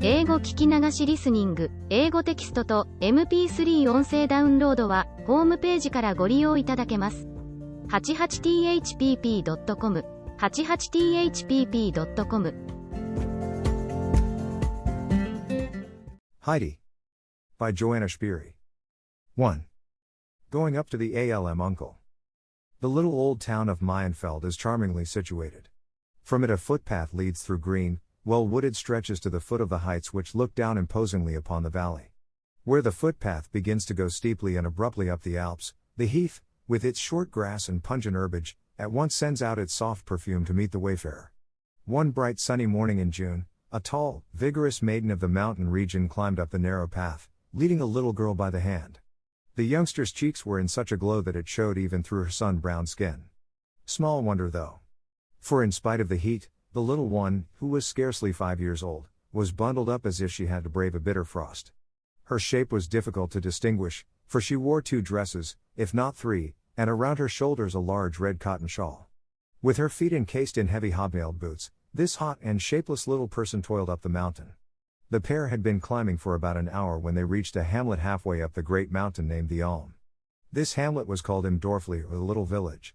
英語聞き流しリスニング、英語テキストと MP3 音声ダウンロードはホームページからご利用いただけます。88thpp.com 88thpp.com Heidi. By Joanna Spiri. 1. Going up to the ALM uncle. The little old town of Meienfeld is charmingly situated. From it a footpath leads through green, well-wooded stretches to the foot of the heights which look down imposingly upon the valley. Where the footpath begins to go steeply and abruptly up the Alps, the heath, with its short grass and pungent herbage, at once sends out its soft perfume to meet the wayfarer. One bright sunny morning in June, a tall, vigorous maiden of the mountain region climbed up the narrow path, leading a little girl by the hand. The youngster's cheeks were in such a glow that it showed even through her sun-browned skin. Small wonder though. For in spite of the heat, the little one, who was scarcely 5 years old, was bundled up as if she had to brave a bitter frost. Her shape was difficult to distinguish, for she wore 2 dresses, if not 3, and around her shoulders a large red cotton shawl. With her feet encased in heavy hobnailed boots, this hot and shapeless little person toiled up the mountain. The pair had been climbing for about an hour when they reached a hamlet halfway up the great mountain named the Alm. This hamlet was called Imdorfli, or the little village.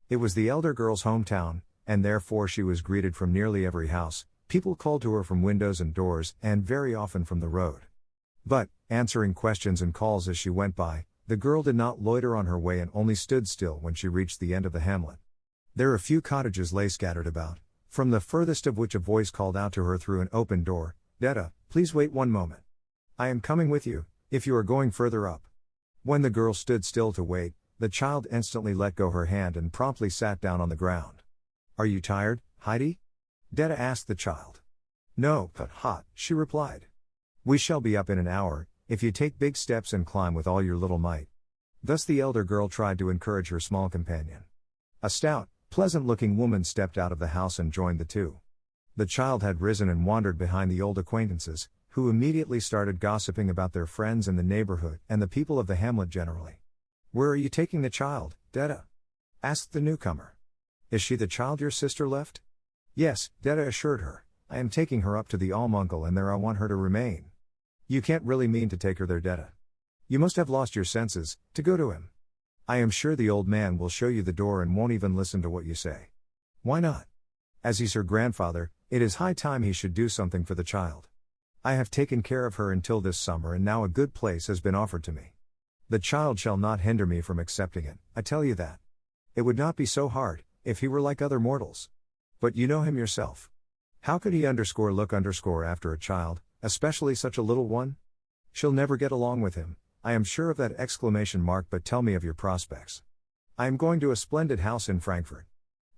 It was the elder girl's hometown, and therefore she was greeted from nearly every house. People called to her from windows and doors, and very often from the road. But, answering questions and calls as she went by, the girl did not loiter on her way and only stood still when she reached the end of the hamlet. There a few cottages lay scattered about, from the furthest of which a voice called out to her through an open door, "Detta, please wait one moment. I am coming with you, if you are going further up." When the girl stood still to wait, the child instantly let go her hand and promptly sat down on the ground. "Are you tired, Heidi?" Detta asked the child. "No, but hot," she replied. "We shall be up in an hour, if you take big steps and climb with all your little might." Thus the elder girl tried to encourage her small companion. A stout, pleasant-looking woman stepped out of the house and joined the two. The child had risen and wandered behind the old acquaintances, who immediately started gossiping about their friends in the neighborhood and the people of the hamlet generally. "Where are you taking the child, Detta?" asked the newcomer. "Is she the child your sister left?" "Yes," Detta assured her. "I am taking her up to the Alm uncle and there I want her to remain." "You can't really mean to take her there, Detta. You must have lost your senses, to go to him. I am sure the old man will show you the door and won't even listen to what you say." "Why not? As he's her grandfather, it is high time he should do something for the child. I have taken care of her until this summer and now a good place has been offered to me. The child shall not hinder me from accepting it, I tell you that. It would not be so hard, if he were like other mortals. But you know him yourself. How could he look after a child, especially such a little one? She'll never get along with him, I am sure of that exclamation mark. But tell me of your prospects." "I am going to a splendid house in Frankfurt.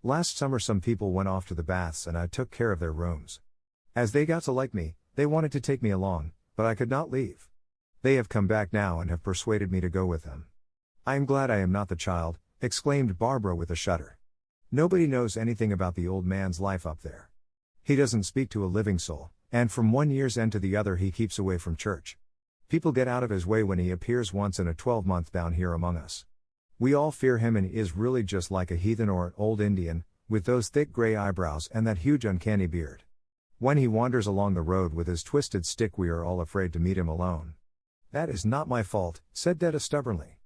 Last summer some people went off to the baths and I took care of their rooms. As they got to like me, they wanted to take me along, but I could not leave. They have come back now and have persuaded me to go with them." "I am glad I am not the child," exclaimed Barbara with a shudder. "Nobody knows anything about the old man's life up there. He doesn't speak to a living soul, and from one year's end to the other he keeps away from church. People get out of his way when he appears once in a 12-month down here among us. We all fear him and he is really just like a heathen or an old Indian, with those thick gray eyebrows and that huge uncanny beard. When he wanders along the road with his twisted stick we are all afraid to meet him alone." "That is not my fault," said Detta stubbornly.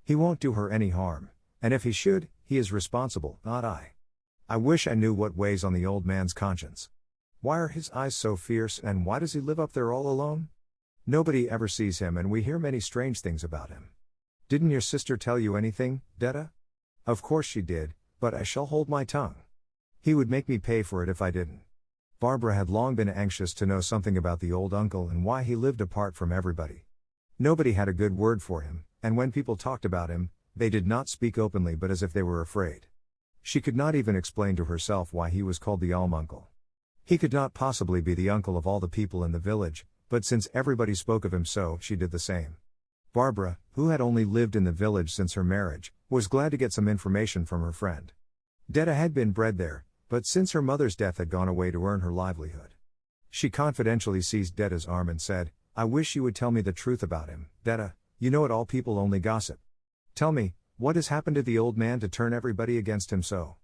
"He won't do her any harm, and if he should, he is responsible, not I. I wish I knew what weighs on the old man's conscience. Why are his eyes so fierce and why does he live up there all alone? Nobody ever sees him and we hear many strange things about him. Didn't your sister tell you anything, Detta?" "Of course she did, but I shall hold my tongue. He would make me pay for it if I didn't." Barbara had long been anxious to know something about the old uncle and why he lived apart from everybody. Nobody had a good word for him, and when people talked about him, they did not speak openly but as if they were afraid. She could not even explain to herself why he was called the Alm uncle. He could not possibly be the uncle of all the people in the village, but since everybody spoke of him so, she did the same. Barbara, who had only lived in the village since her marriage, was glad to get some information from her friend. Detta had been bred there, but since her mother's death had gone away to earn her livelihood. She confidentially seized Detta's arm and said, "I wish you would tell me the truth about him, Detta. You know it all, people only gossip. Tell me, what has happened to the old man to turn everybody against him so?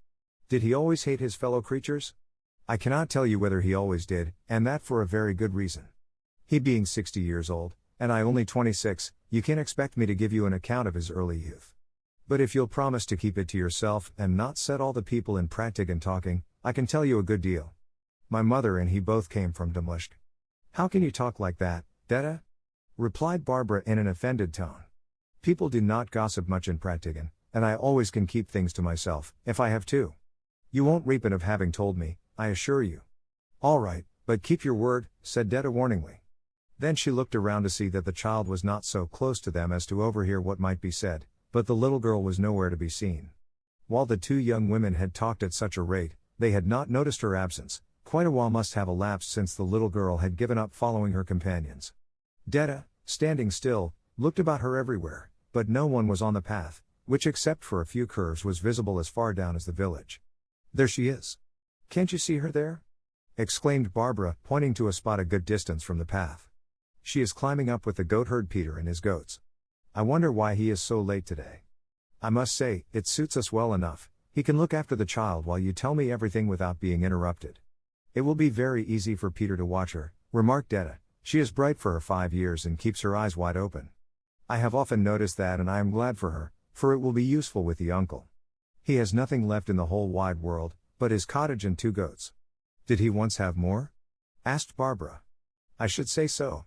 Did he always hate his fellow creatures?" "I cannot tell you whether he always did, and that for a very good reason. He being 60 years old, and I only 26, you can't expect me to give you an account of his early youth. But if you'll promise to keep it to yourself and not set all the people in Praktiken talking, I can tell you a good deal. My mother and he both came from Demlisch. How can you talk like that, Detta? Replied Barbara in an offended tone. People do not gossip much in Praktiken, and I always can keep things to myself, if I have to. You won't reap it of having told me, I assure you. All right, but keep your word, said Detta warningly. Then she looked around to see that the child was not so close to them as to overhear what might be said, but the little girl was nowhere to be seen. While the two young women had talked at such a rate, they had not noticed her absence. Quite a while must have elapsed since the little girl had given up following her companions. Detta, standing still, looked about her everywhere, but no one was on the path, which except for a few curves was visible as far down as the village. There she is. Can't you see her there? Exclaimed Barbara, pointing to a spot a good distance from the path. She is climbing up with the goatherd Peter and his goats. I wonder why he is so late today. I must say, it suits us well enough. He can look after the child while you tell me everything without being interrupted. It will be very easy for Peter to watch her, remarked Detta. She is bright for her 5 years and keeps her eyes wide open. I have often noticed that and I am glad for her, for it will be useful with the uncle. He has nothing left in the whole wide world, but his cottage and 2 goats. Did he once have more? Asked Barbara. I should say so.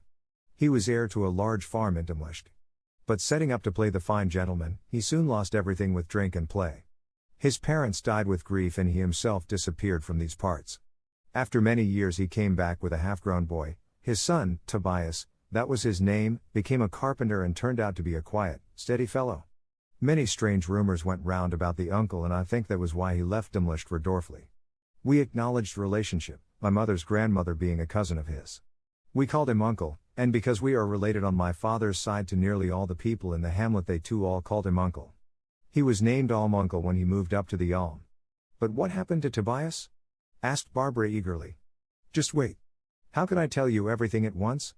He was heir to a large farm in Demlisch. But setting up to play the fine gentleman, he soon lost everything with drink and play. His parents died with grief and he himself disappeared from these parts. After many years he came back with a half-grown boy. His son, Tobias, that was his name, became a carpenter and turned out to be a quiet, steady fellow. Many strange rumors went round about the uncle and I think that was why he left Demlisch for Dorfli. We acknowledged relationship, my mother's grandmother being a cousin of his. We called him uncle, and because we are related on my father's side to nearly all the people in the hamlet they too all called him uncle. He was named Almuncle when he moved up to the Alm. But what happened to Tobias? Asked Barbara eagerly. Just wait. How can I tell you everything at once?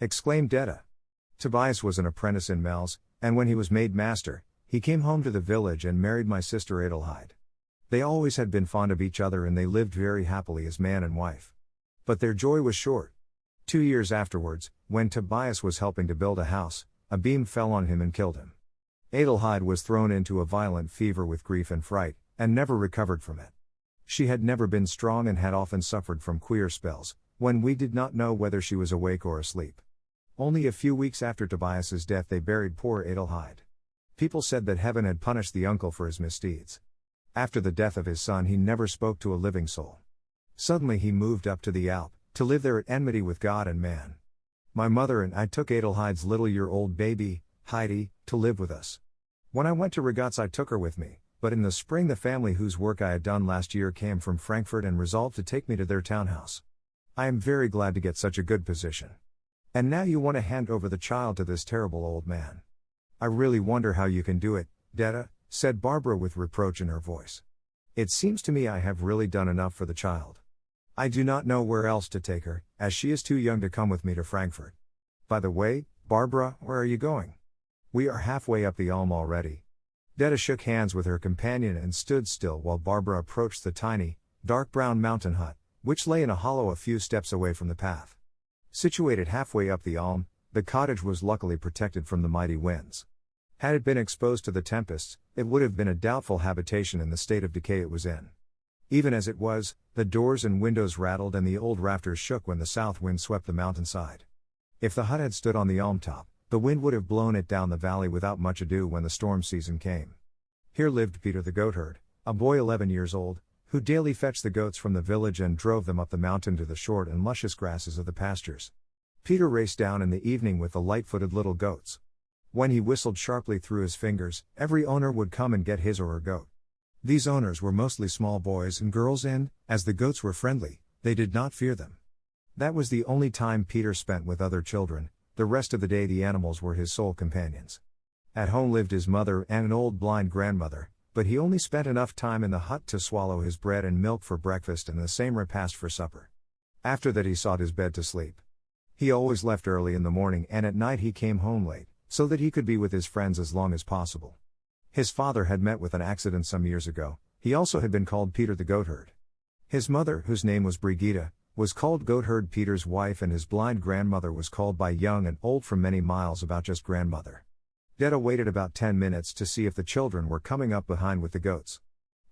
Exclaimed Detta. Tobias was an apprentice in Mel's, and when he was made master, he came home to the village and married my sister Adelheid. They always had been fond of each other and they lived very happily as man and wife. But their joy was short. 2 years afterwards, when Tobias was helping to build a house, a beam fell on him and killed him. Adelheid was thrown into a violent fever with grief and fright, and never recovered from it. She had never been strong and had often suffered from queer spells, when we did not know whether she was awake or asleep. Only a few weeks after Tobias's death they buried poor Adelheid. People said that heaven had punished the uncle for his misdeeds. After the death of his son he never spoke to a living soul. Suddenly he moved up to the Alp, to live there at enmity with God and man. My mother and I took Adelheid's little-year-old baby, Heidi, to live with us. When I went to Regatz I took her with me, but in the spring the family whose work I had done last year came from Frankfurt and resolved to take me to their townhouse. I am very glad to get such a good position. And now you want to hand over the child to this terrible old man. I really wonder how you can do it, Detta, said Barbara with reproach in her voice. It seems to me I have really done enough for the child. I do not know where else to take her, as she is too young to come with me to Frankfurt. By the way, Barbara, where are you going? We are halfway up the Alm already. Detta shook hands with her companion and stood still while Barbara approached the tiny, dark brown mountain hut, which lay in a hollow a few steps away from the path. Situated halfway up the Alm, the cottage was luckily protected from the mighty winds. Had it been exposed to the tempests, it would have been a doubtful habitation in the state of decay it was in. Even as it was, the doors and windows rattled and the old rafters shook when the south wind swept the mountainside. If the hut had stood on the Alm top, the wind would have blown it down the valley without much ado when the storm season came. Here lived Peter the goatherd, a boy 11 years old, who daily fetched the goats from the village and drove them up the mountain to the short and luscious grasses of the pastures. Peter raced down in the evening with the light-footed little goats. When he whistled sharply through his fingers, every owner would come and get his or her goat. These owners were mostly small boys and girls and, as the goats were friendly, they did not fear them. That was the only time Peter spent with other children. The rest of the day the animals were his sole companions. At home lived his mother and an old blind grandmother, but he only spent enough time in the hut to swallow his bread and milk for breakfast and the same repast for supper. After that he sought his bed to sleep. He always left early in the morning and at night he came home late, so that he could be with his friends as long as possible. His father had met with an accident some years ago. He also had been called Peter the goatherd. His mother, whose name was Brigitte, was called Goatherd Peter's wife, and his blind grandmother was called by young and old from many miles about just grandmother. Detta waited about 10 minutes to see if the children were coming up behind with the goats.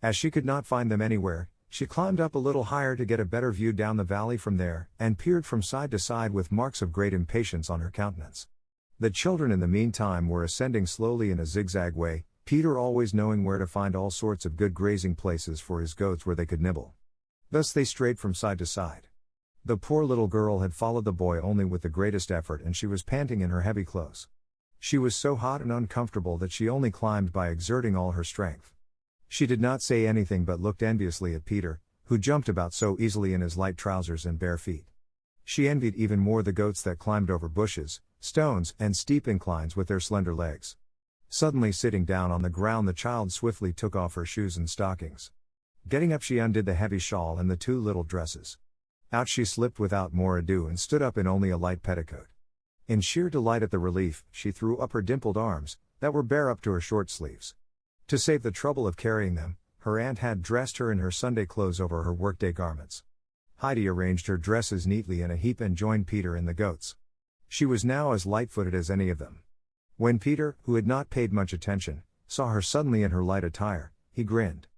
As she could not find them anywhere, she climbed up a little higher to get a better view down the valley from there, and peered from side to side with marks of great impatience on her countenance. The children in the meantime were ascending slowly in a zigzag way, Peter always knowing where to find all sorts of good grazing places for his goats where they could nibble. Thus they strayed from side to side. The poor little girl had followed the boy only with the greatest effort, and she was panting in her heavy clothes. She was so hot and uncomfortable that she only climbed by exerting all her strength. She did not say anything but looked enviously at Peter, who jumped about so easily in his light trousers and bare feet. She envied even more the goats that climbed over bushes, stones, and steep inclines with their slender legs. Suddenly sitting down on the ground, the child swiftly took off her shoes and stockings. Getting up, she undid the heavy shawl and the 2 little dresses. Out she slipped without more ado and stood up in only a light petticoat. In sheer delight at the relief, she threw up her dimpled arms, that were bare up to her short sleeves. To save the trouble of carrying them, her aunt had dressed her in her Sunday clothes over her workday garments. Heidi arranged her dresses neatly in a heap and joined Peter and the goats. She was now as light-footed as any of them. When Peter, who had not paid much attention, saw her suddenly in her light attire, he grinned.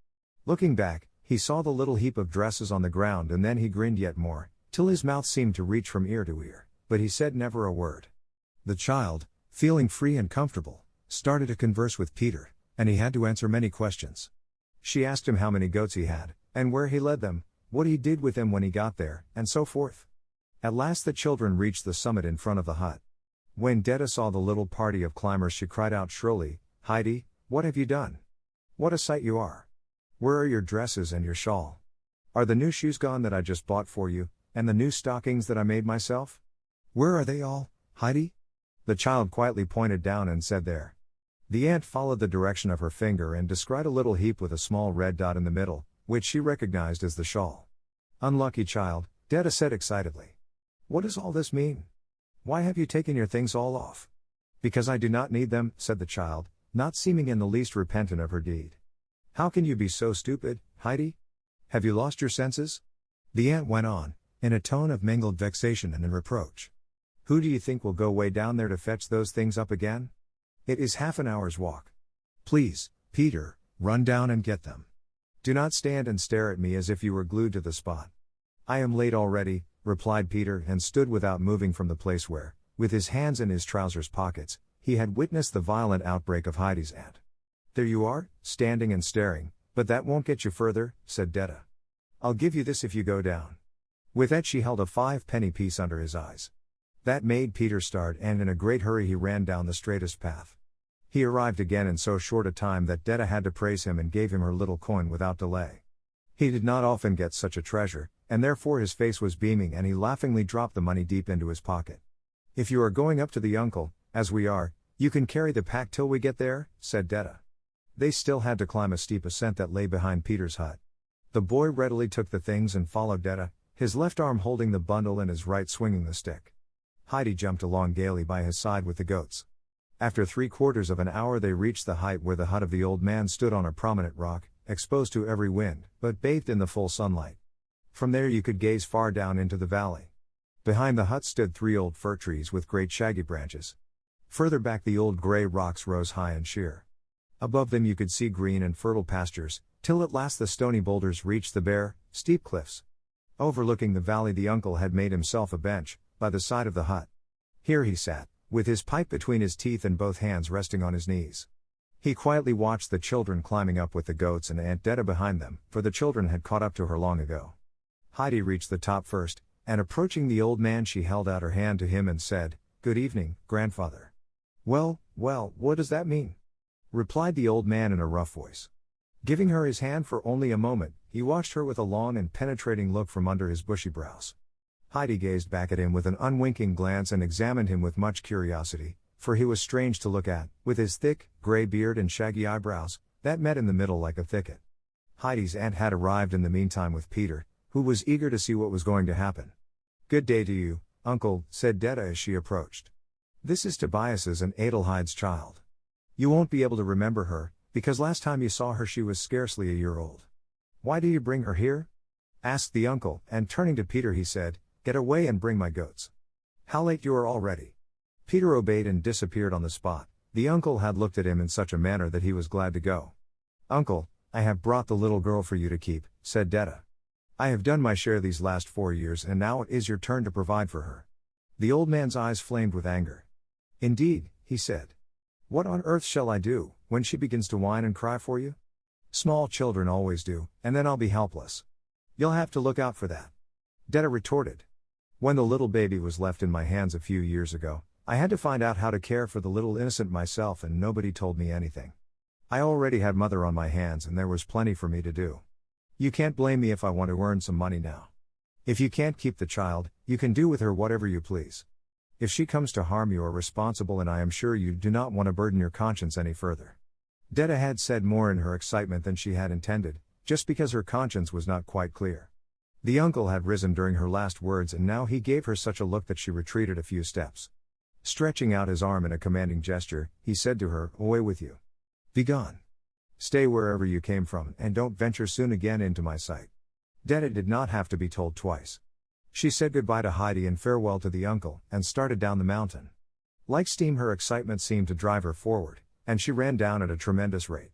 Looking back, he saw the little heap of dresses on the ground, and then he grinned yet more, till his mouth seemed to reach from ear to ear, but he said never a word. The child, feeling free and comfortable, started to converse with Peter, and he had to answer many questions. She asked him how many goats he had, and where he led them, what he did with them when he got there, and so forth. At last the children reached the summit in front of the hut. When Detta saw the little party of climbers, she cried out shrilly, "Heidi, what have you done? What a sight you are! Where are your dresses and your shawl? Are the new shoes gone that I just bought for you, and the new stockings that I made myself? Where are they all, Heidi?" The child quietly pointed down and said, "There." The aunt followed the direction of her finger and descried a little heap with a small red dot in the middle, which she recognized as the shawl. "Unlucky child," Detta said excitedly. "What does all this mean? Why have you taken your things all off?" "Because I do not need them," said the child, not seeming in the least repentant of her deed. "How can you be so stupid, Heidi? Have you lost your senses?" The aunt went on, in a tone of mingled vexation and reproach. "Who do you think will go way down there to fetch those things up again? It is half an hour's walk. Please, Peter, run down and get them. Do not stand and stare at me as if you were glued to the spot." "I am late already," replied Peter, and stood without moving from the place where, with his hands in his trousers pockets, he had witnessed the violent outbreak of Heidi's aunt. "There you are, standing and staring, but that won't get you further," said Detta. "I'll give you this if you go down." With that she held a 5-penny piece under his eyes. That made Peter start, and in a great hurry he ran down the straightest path. He arrived again in so short a time that Detta had to praise him and gave him her little coin without delay. He did not often get such a treasure, and therefore his face was beaming, and he laughingly dropped the money deep into his pocket. "If you are going up to the uncle, as we are, you can carry the pack till we get there," said Detta. They still had to climb a steep ascent that lay behind Peter's hut. The boy readily took the things and followed Detta, his left arm holding the bundle and his right swinging the stick. Heidi jumped along gaily by his side with the goats. After 3/4 of an hour they reached the height where the hut of the old man stood on a prominent rock, exposed to every wind, but bathed in the full sunlight. From there you could gaze far down into the valley. Behind the hut stood 3 old fir trees with great shaggy branches. Further back the old grey rocks rose high and sheer. Above them you could see green and fertile pastures, till at last the stony boulders reached the bare, steep cliffs. Overlooking the valley the uncle had made himself a bench, by the side of the hut. Here he sat, with his pipe between his teeth and both hands resting on his knees. He quietly watched the children climbing up with the goats and Aunt Detta behind them, for the children had caught up to her long ago. Heidi reached the top first, and approaching the old man she held out her hand to him and said, "Good evening, grandfather." Well, what does that mean?" replied the old man in a rough voice. Giving her his hand for only a moment, he watched her with a long and penetrating look from under his bushy brows. Heidi gazed back at him with an unwinking glance and examined him with much curiosity, for he was strange to look at, with his thick, grey beard and shaggy eyebrows, that met in the middle like a thicket. Heidi's aunt had arrived in the meantime with Peter, who was eager to see what was going to happen. "Good day to you, uncle," said Detta as she approached. "This is Tobias's and Adelheide's child. You won't be able to remember her, because last time you saw her she was scarcely a year old. Why do you bring her here?" asked the uncle, and turning to Peter he said, "Get away and bring my goats." "How late you are already." Peter obeyed and disappeared on the spot. The uncle had looked at him in such a manner that he was glad to go. "Uncle, I have brought the little girl for you to keep," said Detta. "I have done my share these last 4 years and now it is your turn to provide for her." The old man's eyes flamed with anger. "Indeed," he said. "What on earth shall I do, when she begins to whine and cry for you? Small children always do, and then I'll be helpless. You'll have to look out for that." Detta retorted. "When the little baby was left in my hands a few years ago, I had to find out how to care for the little innocent myself and nobody told me anything. I already had mother on my hands and there was plenty for me to do. You can't blame me if I want to earn some money now. If you can't keep the child, you can do with her whatever you please. If she comes to harm you are responsible and I am sure you do not want to burden your conscience any further." Detta had said more in her excitement than she had intended, just because her conscience was not quite clear. The uncle had risen during her last words and now he gave her such a look that she retreated a few steps. Stretching out his arm in a commanding gesture, he said to her, "Away with you. Begone. Stay wherever you came from and don't venture soon again into my sight." Detta did not have to be told twice. She said goodbye to Heidi and farewell to the uncle, and started down the mountain. Like steam her excitement seemed to drive her forward, and she ran down at a tremendous rate.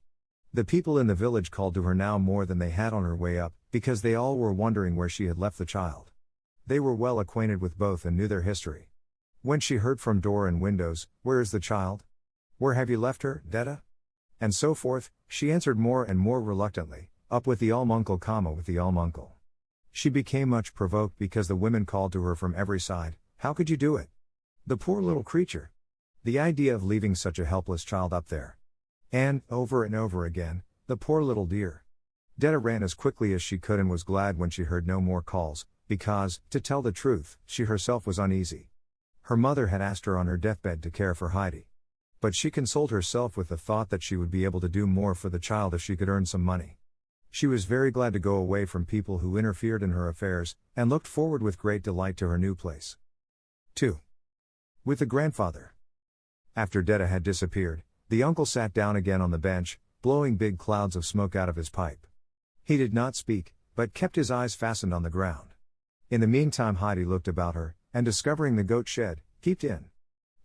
The people in the village called to her now more than they had on her way up, because they all were wondering where she had left the child. They were well acquainted with both and knew their history. When she heard from door and windows, "Where is the child? Where have you left her, Detta?" and so forth, she answered more and more reluctantly, "Up with the almuncle, with the almuncle." She became much provoked because the women called to her from every side, "How could you do it? The poor little creature! The idea of leaving such a helpless child up there!" And over again, "The poor little dear." Detta ran as quickly as she could and was glad when she heard no more calls, because, to tell the truth, she herself was uneasy. Her mother had asked her on her deathbed to care for Heidi. But she consoled herself with the thought that she would be able to do more for the child if she could earn some money. She was very glad to go away from people who interfered in her affairs, and looked forward with great delight to her new place. 2. With the grandfather. After Detta had disappeared, the uncle sat down again on the bench, blowing big clouds of smoke out of his pipe. He did not speak, but kept his eyes fastened on the ground. In the meantime Heidi looked about her, and discovering the goat shed, peeped in.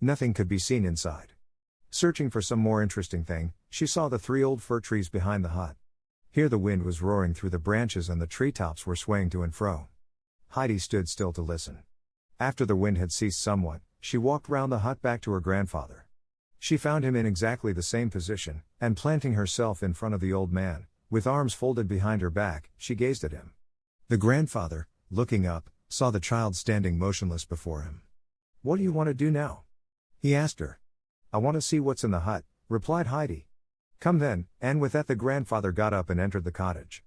Nothing could be seen inside. Searching for some more interesting thing, she saw the 3 old fir trees behind the hut. Here the wind was roaring through the branches and the treetops were swaying to and fro. Heidi stood still to listen. After the wind had ceased somewhat, she walked round the hut back to her grandfather. She found him in exactly the same position, and planting herself in front of the old man, with arms folded behind her back, she gazed at him. The grandfather, looking up, saw the child standing motionless before him. "What do you want to do now?" he asked her. "I want to see what's in the hut," replied Heidi. "Come then," and with that the grandfather got up and entered the cottage.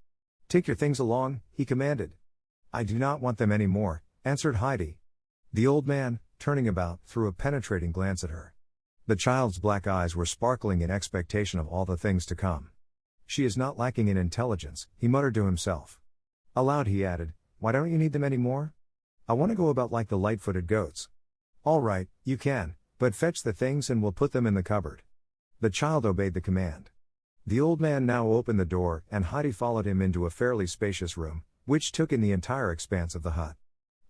"Take your things along," he commanded. "I do not want them any more," answered Heidi. The old man, turning about, threw a penetrating glance at her. The child's black eyes were sparkling in expectation of all the things to come. "She is not lacking in intelligence," he muttered to himself. Aloud he added, "Why don't you need them any more? I want to go about like the light-footed goats." "All right, you can, but fetch the things and we'll put them in the cupboard." The child obeyed the command. The old man now opened the door, and Heidi followed him into a fairly spacious room, which took in the entire expanse of the hut.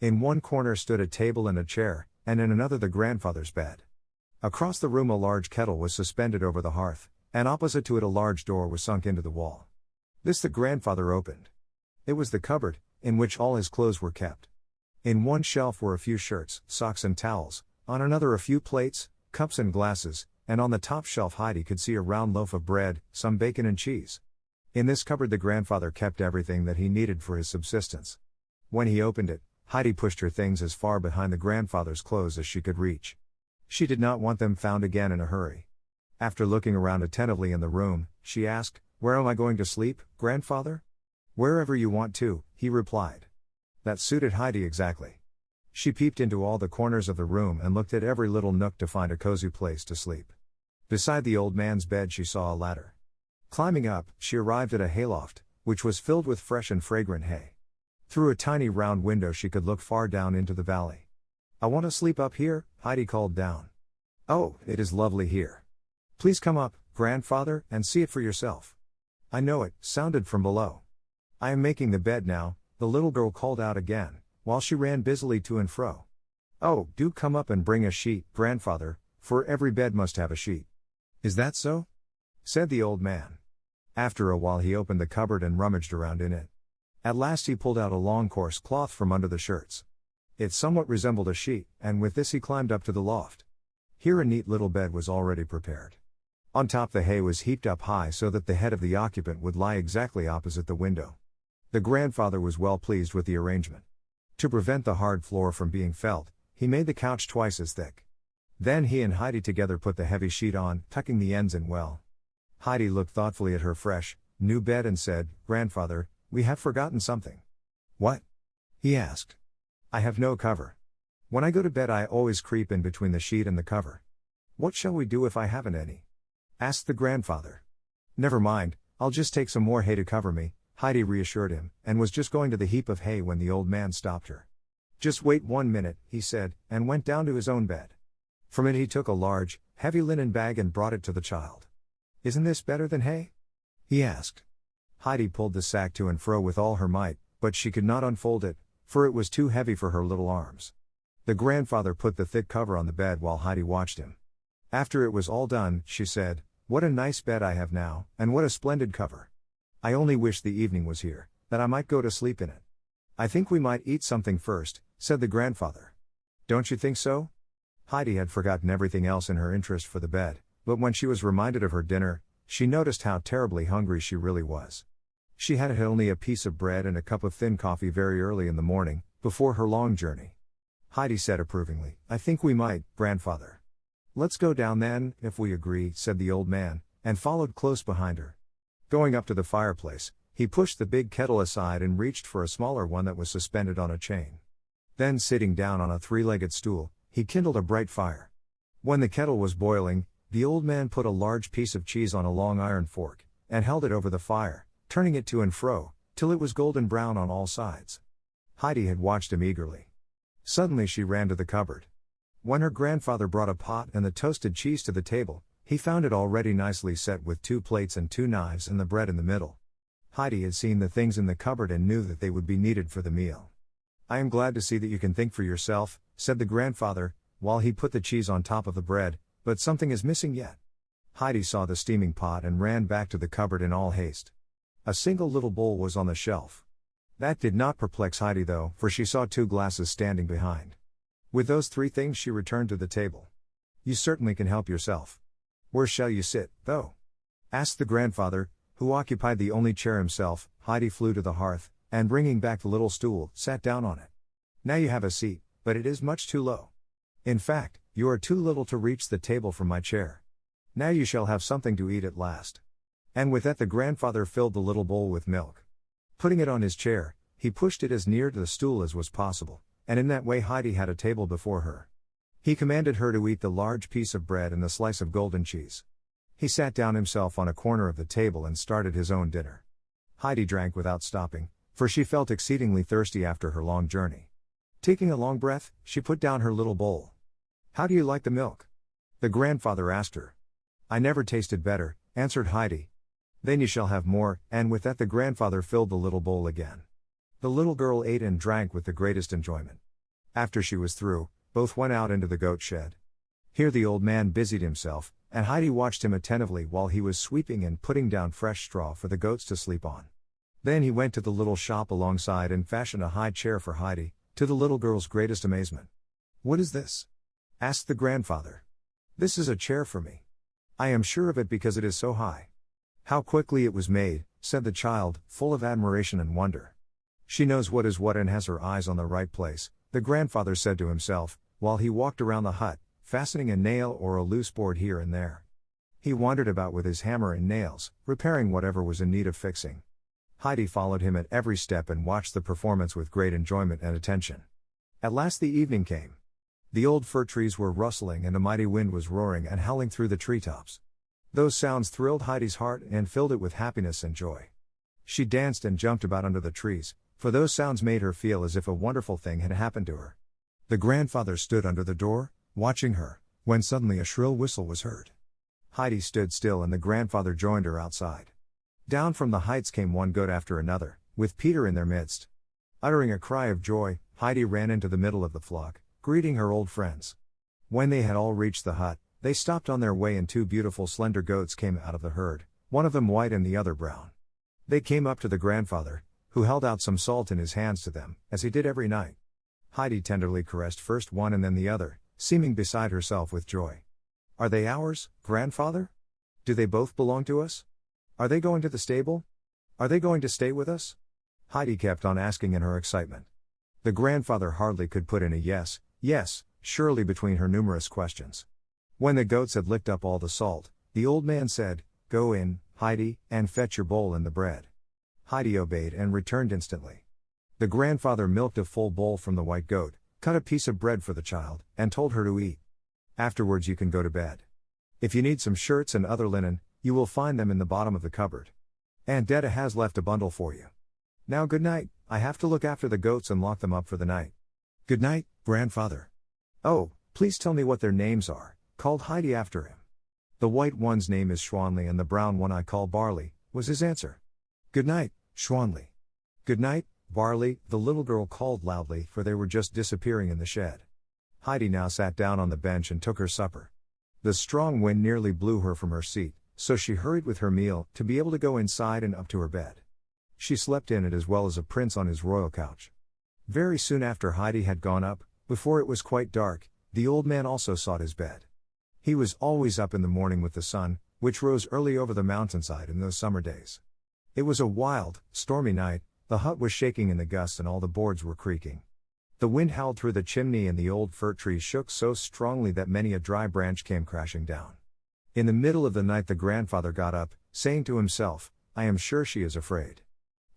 In one corner stood a table and a chair, and in another the grandfather's bed. Across the room a large kettle was suspended over the hearth, and opposite to it a large door was sunk into the wall. This the grandfather opened. It was the cupboard, in which all his clothes were kept. In one shelf were a few shirts, socks and towels, on another a few plates, cups and glasses, and on the top shelf Heidi could see a round loaf of bread, some bacon and cheese. In this cupboard the grandfather kept everything that he needed for his subsistence. When he opened it, Heidi pushed her things as far behind the grandfather's clothes as she could reach. She did not want them found again in a hurry. After looking around attentively in the room, she asked, "Where am I going to sleep, grandfather?" "Wherever you want to," he replied. That suited Heidi exactly. She peeped into all the corners of the room and looked at every little nook to find a cozy place to sleep. Beside the old man's bed she saw a ladder. Climbing up, she arrived at a hayloft, which was filled with fresh and fragrant hay. Through a tiny round window she could look far down into the valley. "I want to sleep up here," Heidi called down. "Oh, it is lovely here. Please come up, grandfather, and see it for yourself." "I know it," sounded from below. "I am making the bed now," the little girl called out again, while she ran busily to and fro. "Oh, do come up and bring a sheet, grandfather, for every bed must have a sheet." "Is that so?" said the old man. After a while he opened the cupboard and rummaged around in it. At last he pulled out a long coarse cloth from under the shirts. It somewhat resembled a sheet, and with this he climbed up to the loft. Here a neat little bed was already prepared. On top the hay was heaped up high so that the head of the occupant would lie exactly opposite the window. The grandfather was well pleased with the arrangement. To prevent the hard floor from being felt, he made the couch twice as thick. Then he and Heidi together put the heavy sheet on, tucking the ends in well. Heidi looked thoughtfully at her fresh, new bed and said, "Grandfather, we have forgotten something." "What?" he asked. "I have no cover. When I go to bed I always creep in between the sheet and the cover. What shall we do if I haven't any?" asked the grandfather. "Never mind, I'll just take some more hay to cover me," Heidi reassured him, and was just going to the heap of hay when the old man stopped her. "Just wait 1 minute," he said, and went down to his own bed. From it he took a large, heavy linen bag and brought it to the child. "Isn't this better than hay?" he asked. Heidi pulled the sack to and fro with all her might, but she could not unfold it, for it was too heavy for her little arms. The grandfather put the thick cover on the bed while Heidi watched him. After it was all done, she said, "What a nice bed I have now, and what a splendid cover. I only wish the evening was here, that I might go to sleep in it." "I think we might eat something first," said the grandfather. "Don't you think so?" Heidi had forgotten everything else in her interest for the bed, but when she was reminded of her dinner, she noticed how terribly hungry she really was. She had had only a piece of bread and a cup of thin coffee very early in the morning, before her long journey. Heidi said approvingly, "I think we might, grandfather." "Let's go down then, if we agree," said the old man, and followed close behind her. Going up to the fireplace, he pushed the big kettle aside and reached for a smaller one that was suspended on a chain. Then sitting down on a three-legged stool, he kindled a bright fire. When the kettle was boiling, the old man put a large piece of cheese on a long iron fork, and held it over the fire, turning it to and fro, till it was golden brown on all sides. Heidi had watched him eagerly. Suddenly she ran to the cupboard. When her grandfather brought a pot and the toasted cheese to the table, he found it already nicely set with 2 plates and 2 knives and the bread in the middle. Heidi had seen the things in the cupboard and knew that they would be needed for the meal. "I am glad to see that you can think for yourself," said the grandfather, while he put the cheese on top of the bread, "but something is missing yet." Heidi saw the steaming pot and ran back to the cupboard in all haste. A single little bowl was on the shelf. That did not perplex Heidi though, for she saw 2 glasses standing behind. With those 3 things she returned to the table. "You certainly can help yourself. Where shall you sit, though?" asked the grandfather, who occupied the only chair himself. Heidi flew to the hearth, and bringing back the little stool, sat down on it. "Now you have a seat, but it is much too low. In fact, you are too little to reach the table from my chair. Now you shall have something to eat at last." And with that the grandfather filled the little bowl with milk. Putting it on his chair, he pushed it as near to the stool as was possible, and in that way Heidi had a table before her. He commanded her to eat the large piece of bread and the slice of golden cheese. He sat down himself on a corner of the table and started his own dinner. Heidi drank without stopping, for she felt exceedingly thirsty after her long journey. Taking a long breath, she put down her little bowl. "How do you like the milk?" the grandfather asked her. "I never tasted better," answered Heidi. "Then you shall have more," and with that the grandfather filled the little bowl again. The little girl ate and drank with the greatest enjoyment. After she was through, both went out into the goat shed. Here the old man busied himself, and Heidi watched him attentively while he was sweeping and putting down fresh straw for the goats to sleep on. Then he went to the little shop alongside and fashioned a high chair for Heidi, to the little girl's greatest amazement. "What is this?" asked the grandfather. "This is a chair for me. I am sure of it because it is so high." "How quickly it was made," said the child, full of admiration and wonder. "She knows what is what and has her eyes on the right place," the grandfather said to himself, while he walked around the hut, fastening a nail or a loose board here and there. He wandered about with his hammer and nails, repairing whatever was in need of fixing. Heidi followed him at every step and watched the performance with great enjoyment and attention. At last the evening came. The old fir trees were rustling and a mighty wind was roaring and howling through the treetops. Those sounds thrilled Heidi's heart and filled it with happiness and joy. She danced and jumped about under the trees, for those sounds made her feel as if a wonderful thing had happened to her. The grandfather stood under the door, watching her, when suddenly a shrill whistle was heard. Heidi stood still and the grandfather joined her outside. Down from the heights came one goat after another, with Peter in their midst. Uttering a cry of joy, Heidi ran into the middle of the flock, greeting her old friends. When they had all reached the hut, they stopped on their way and two beautiful slender goats came out of the herd, one of them white and the other brown. They came up to the grandfather, who held out some salt in his hands to them, as he did every night. Heidi tenderly caressed first one and then the other, seeming beside herself with joy. Are they ours, grandfather? Do they both belong to us? Are they going to the stable? Are they going to stay with us? Heidi kept on asking in her excitement. The grandfather hardly could put in a yes, surely between her numerous questions. When the goats had licked up all the salt, the old man said, "Go in, Heidi, and fetch your bowl and the bread." Heidi obeyed and returned instantly. The grandfather milked a full bowl from the white goat, cut a piece of bread for the child, and told her to eat. Afterwards you can go to bed. If you need some shirts and other linen, you will find them in the bottom of the cupboard. Aunt Detta has left a bundle for you. Now good night, I have to look after the goats and lock them up for the night. Good night, grandfather. Oh, please tell me what their names are, called Heidi after him. The white one's name is Schwanli and the brown one I call Barley, was his answer. Good night, Schwanli. Good night, Barley, the little girl called loudly, for they were just disappearing in the shed. Heidi now sat down on the bench and took her supper. The strong wind nearly blew her from her seat, so she hurried with her meal, to be able to go inside and up to her bed. She slept in it as well as a prince on his royal couch. Very soon after Heidi had gone up, before it was quite dark, the old man also sought his bed. He was always up in the morning with the sun, which rose early over the mountainside in those summer days. It was a wild, stormy night, the hut was shaking in the gusts and all the boards were creaking. The wind howled through the chimney and the old fir tree shook so strongly that many a dry branch came crashing down. In the middle of the night the grandfather got up, saying to himself, "I am sure she is afraid."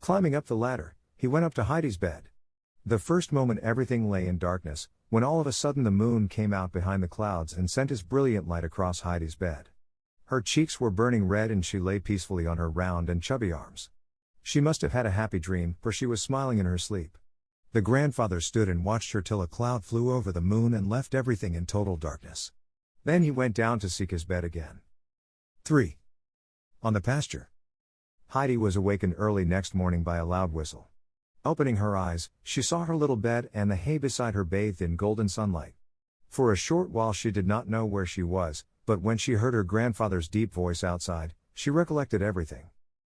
Climbing up the ladder, he went up to Heidi's bed. The first moment everything lay in darkness, when all of a sudden the moon came out behind the clouds and sent his brilliant light across Heidi's bed. Her cheeks were burning red and she lay peacefully on her round and chubby arms. She must have had a happy dream, for she was smiling in her sleep. The grandfather stood and watched her till a cloud flew over the moon and left everything in total darkness. Then he went down to seek his bed again. 3. On the pasture. Heidi was awakened early next morning by a loud whistle. Opening her eyes, she saw her little bed and the hay beside her bathed in golden sunlight. For a short while she did not know where she was, but when she heard her grandfather's deep voice outside, she recollected everything.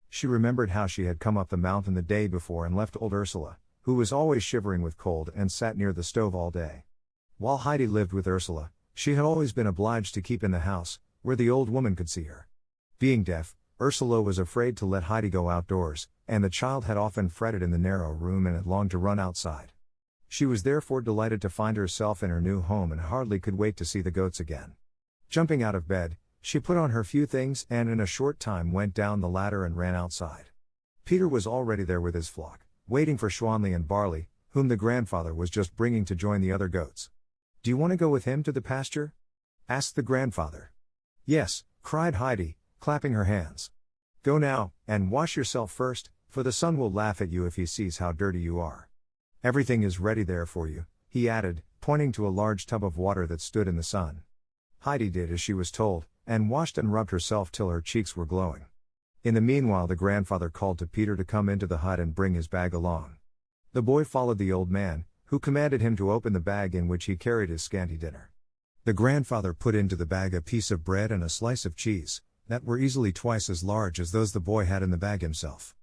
She remembered how she had come up the mountain the day before and left old Ursula, who was always shivering with cold and sat near the stove all day. While Heidi lived with Ursula, she had always been obliged to keep in the house, where the old woman could see her. Being deaf, Ursula was afraid to let Heidi go outdoors, and the child had often fretted in the narrow room and had longed to run outside. She was therefore delighted to find herself in her new home and hardly could wait to see the goats again. Jumping out of bed, she put on her few things and in a short time went down the ladder and ran outside. Peter was already there with his flock, waiting for Schwanli and Barley, whom the grandfather was just bringing to join the other goats. "Do you want to go with him to the pasture?" asked the grandfather. "Yes," cried Heidi, clapping her hands. "Go now, and wash yourself first, for the sun will laugh at you if he sees how dirty you are. Everything is ready there for you," he added, pointing to a large tub of water that stood in the sun. Heidi did as she was told, and washed and rubbed herself till her cheeks were glowing. In the meanwhile the grandfather called to Peter to come into the hut and bring his bag along. The boy followed the old man, who commanded him to open the bag in which he carried his scanty dinner. The grandfather put into the bag a piece of bread and a slice of cheese, that were easily twice as large as those the boy had in the bag himself.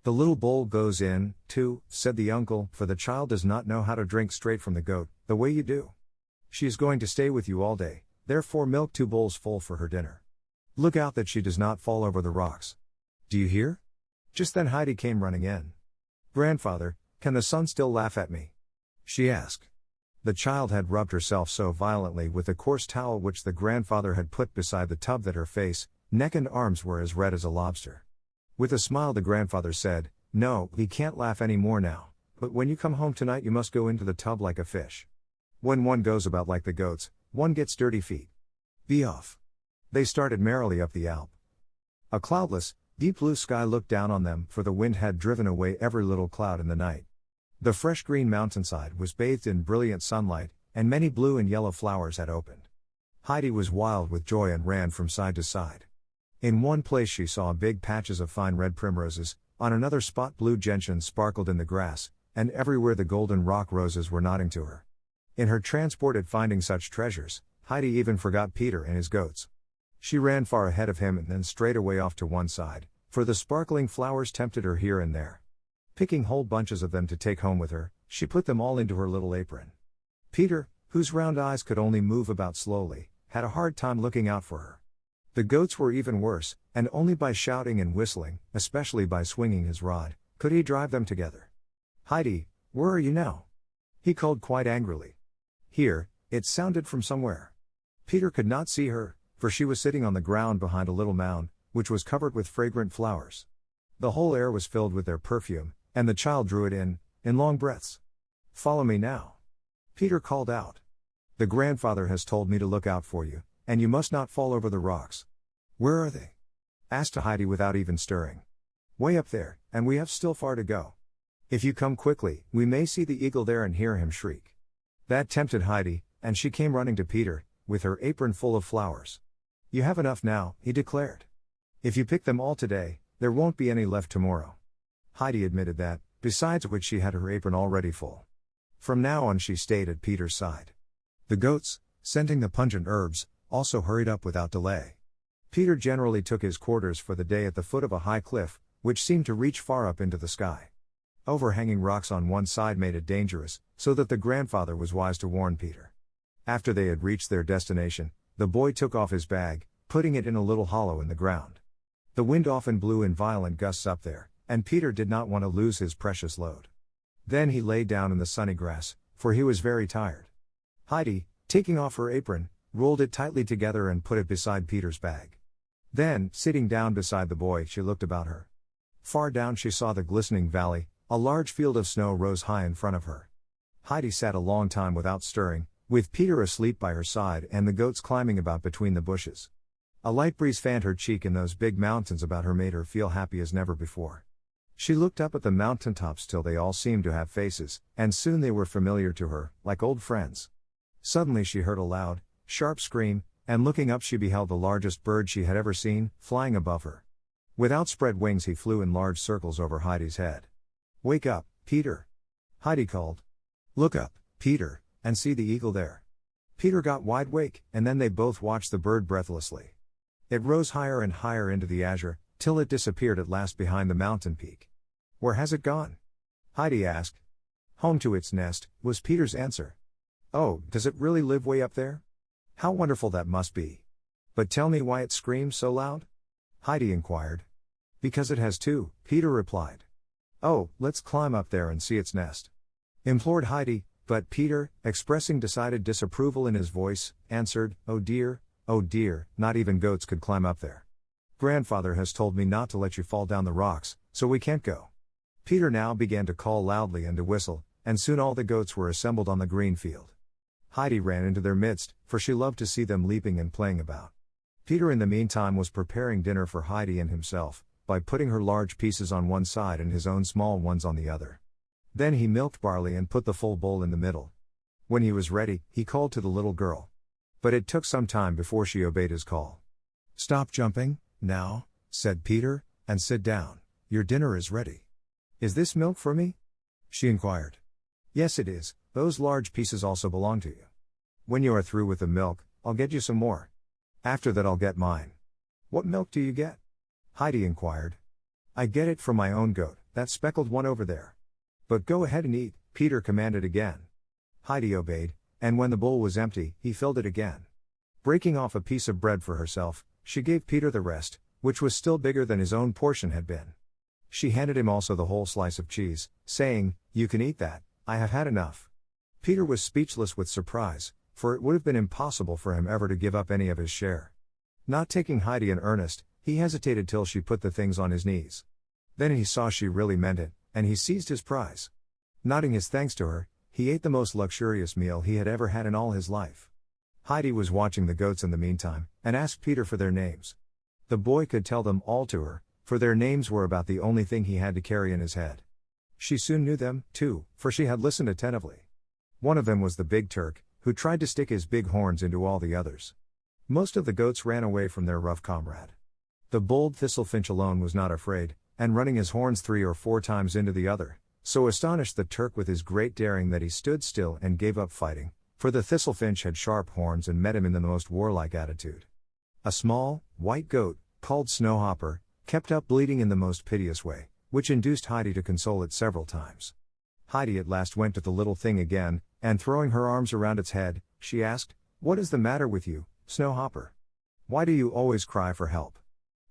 "The little bowl goes in, too," said the uncle, "for the child does not know how to drink straight from the goat, the way you do. She is going to stay with you all day, therefore milk 2 bowls full for her dinner. Look out that she does not fall over the rocks. Do you hear?" Just then Heidi came running in. "Grandfather, can the sun still laugh at me?" she asked. The child had rubbed herself so violently with the coarse towel which the grandfather had put beside the tub that her face, neck and arms were as red as a lobster. With a smile the grandfather said, "No, he can't laugh any more now, but when you come home tonight you must go into the tub like a fish. When one goes about like the goats, one gets dirty feet. Be off." They started merrily up the Alp. A cloudless, deep blue sky looked down on them, for the wind had driven away every little cloud in the night. The fresh green mountainside was bathed in brilliant sunlight, and many blue and yellow flowers had opened. Heidi was wild with joy and ran from side to side. In one place she saw big patches of fine red primroses, on another spot blue gentians sparkled in the grass, and everywhere the golden rock roses were nodding to her. In her transport at finding such treasures, Heidi even forgot Peter and his goats. She ran far ahead of him and then straight away off to one side, for the sparkling flowers tempted her here and there. Picking whole bunches of them to take home with her, she put them all into her little apron. Peter, whose round eyes could only move about slowly, had a hard time looking out for her. The goats were even worse, and only by shouting and whistling, especially by swinging his rod, could he drive them together. "Heidi, where are you now?" he called quite angrily. "Here," it sounded from somewhere. Peter could not see her, for she was sitting on the ground behind a little mound, which was covered with fragrant flowers. The whole air was filled with their perfume, and the child drew it in long breaths. "Follow me now," Peter called out. "The grandfather has told me to look out for you, and you must not fall over the rocks." "Where are they?" asked Heidi without even stirring. "Way up there, and we have still far to go. If you come quickly, we may see the eagle there and hear him shriek." That tempted Heidi, and she came running to Peter, with her apron full of flowers. "You have enough now," he declared. "If you pick them all today, there won't be any left tomorrow." Heidi admitted that, besides which she had her apron already full. From now on she stayed at Peter's side. The goats, scenting the pungent herbs, also hurried up without delay. Peter generally took his quarters for the day at the foot of a high cliff, which seemed to reach far up into the sky. Overhanging rocks on one side made it dangerous, so that the grandfather was wise to warn Peter. After they had reached their destination, the boy took off his bag, putting it in a little hollow in the ground. The wind often blew in violent gusts up there, and Peter did not want to lose his precious load. Then he lay down in the sunny grass, for he was very tired. Heidi, taking off her apron, rolled it tightly together and put it beside Peter's bag. Then, sitting down beside the boy, she looked about her. Far down she saw the glistening valley, a large field of snow rose high in front of her. Heidi sat a long time without stirring, with Peter asleep by her side and the goats climbing about between the bushes. A light breeze fanned her cheek, and those big mountains about her made her feel happy as never before. She looked up at the mountaintops till they all seemed to have faces, and soon they were familiar to her, like old friends. Suddenly she heard a loud, sharp scream, and looking up she beheld the largest bird she had ever seen, flying above her. With outspread wings he flew in large circles over Heidi's head. "Wake up, Peter!" Heidi called. "Look up, Peter, and see the eagle there." Peter got wide awake, and then they both watched the bird breathlessly. It rose higher and higher into the azure, till it disappeared at last behind the mountain peak. "Where has it gone?" Heidi asked. "Home to its nest," was Peter's answer. "Oh, does it really live way up there? How wonderful that must be. But tell me why it screams so loud?" Heidi inquired. "Because it has two," Peter replied. "Oh, let's climb up there and see its nest," implored Heidi, but Peter, expressing decided disapproval in his voice, answered, oh dear, not even goats could climb up there. Grandfather has told me not to let you fall down the rocks, so we can't go." Peter now began to call loudly and to whistle, and soon all the goats were assembled on the green field. Heidi ran into their midst, for she loved to see them leaping and playing about. Peter in the meantime was preparing dinner for Heidi and himself, by putting her large pieces on one side and his own small ones on the other. Then he milked barley and put the full bowl in the middle. When he was ready, he called to the little girl. But it took some time before she obeyed his call. "Stop jumping, now," said Peter, "and sit down. Your dinner is ready." "Is this milk for me?" she inquired. "Yes, it is. Those large pieces also belong to you. When you are through with the milk, I'll get you some more. After that I'll get mine." "What milk do you get?" Heidi inquired. "I get it from my own goat, that speckled one over there." "But go ahead and eat," Peter commanded again. Heidi obeyed, and when the bowl was empty, he filled it again. Breaking off a piece of bread for herself, she gave Peter the rest, which was still bigger than his own portion had been. She handed him also the whole slice of cheese, saying, "You can eat that, I have had enough." Peter was speechless with surprise, for it would have been impossible for him ever to give up any of his share. Not taking Heidi in earnest, he hesitated till she put the things on his knees. Then he saw she really meant it, and he seized his prize. Nodding his thanks to her, he ate the most luxurious meal he had ever had in all his life. Heidi was watching the goats in the meantime, and asked Peter for their names. The boy could tell them all to her, for their names were about the only thing he had to carry in his head. She soon knew them, too, for she had listened attentively. One of them was the big Turk, who tried to stick his big horns into all the others. Most of the goats ran away from their rough comrade. The bold Thistlefinch alone was not afraid, and running his horns 3 or 4 times into the other, So astonished the Turk with his great daring that he stood still and gave up fighting, for the thistlefinch had sharp horns and met him in the most warlike attitude. A small, white goat, called Snowhopper, kept up bleating in the most piteous way, which induced Heidi to console it several times. Heidi at last went to the little thing again, and throwing her arms around its head, she asked, "What is the matter with you, Snowhopper? Why do you always cry for help?"